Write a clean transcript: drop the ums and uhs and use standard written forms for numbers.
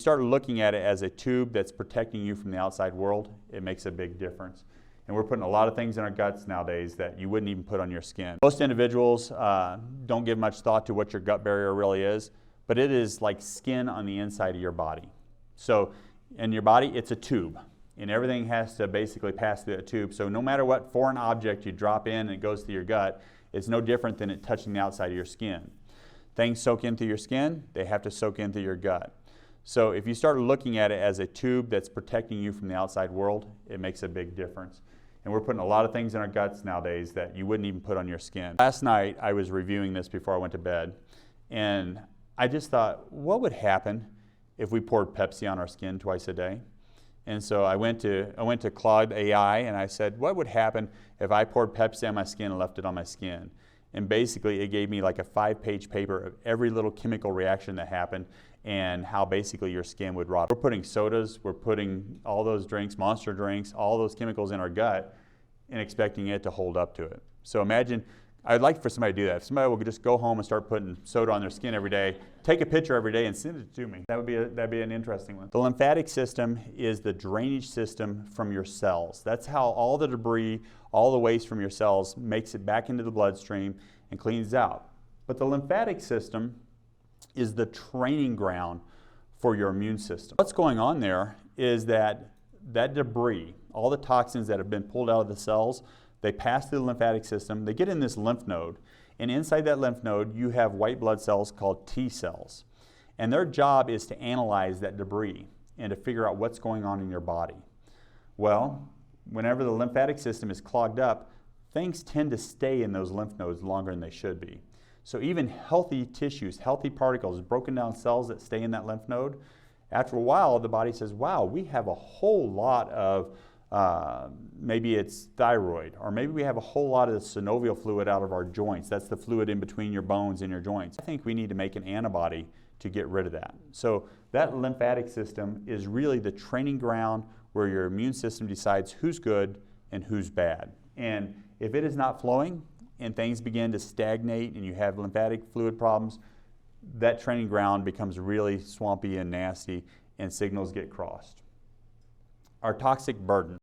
Start looking at it as a tube that's protecting you from the outside world, it makes a big difference. And we're putting a lot of things in our guts nowadays that you wouldn't even put on your skin. Most individuals don't give much thought to what your gut barrier really is, but it is like skin on the inside of your body. So in your body, it's a tube, and everything has to basically pass through that tube. So no matter what foreign object you drop in and it goes through your gut, it's no different than it touching the outside of your skin. Things soak in through your skin, they have to soak in through your gut. So if you start looking at it as a tube that's protecting you from the outside world, it makes a big difference. And we're putting a lot of things in our guts nowadays that you wouldn't even put on your skin. Last night, I was reviewing this before I went to bed, and I just thought, what would happen if we poured Pepsi on our skin twice a day? And so I went to Claude AI, and I said, what would happen if I poured Pepsi on my skin and left it on my skin? And basically, it gave me like a 5-page paper of every little chemical reaction that happened and how basically your skin would rot. We're putting sodas, we're putting all those drinks, Monster drinks, all those chemicals in our gut and expecting it to hold up to it. So imagine, I'd like for somebody to do that. If somebody would just go home and start putting soda on their skin every day, take a picture every day and send it to me. That'd be an interesting one. The lymphatic system is the drainage system from your cells. That's how all the debris, all the waste from your cells makes it back into the bloodstream and cleans out. But the lymphatic system is the training ground for your immune system. What's going on there is that debris, all the toxins that have been pulled out of the cells, they pass through the lymphatic system, they get in this lymph node, and inside that lymph node you have white blood cells called T cells. And their job is to analyze that debris and to figure out what's going on in your body. Well, whenever the lymphatic system is clogged up, things tend to stay in those lymph nodes longer than they should be. So even healthy tissues, healthy particles, broken down cells that stay in that lymph node, after a while the body says, wow, we have a whole lot of, maybe it's thyroid, or maybe we have a whole lot of the synovial fluid out of our joints. That's the fluid in between your bones and your joints. I think we need to make an antibody to get rid of that. So that lymphatic system is really the training ground where your immune system decides who's good and who's bad. And if it is not flowing and things begin to stagnate and you have lymphatic fluid problems, that training ground becomes really swampy and nasty and signals get crossed. Our toxic burden.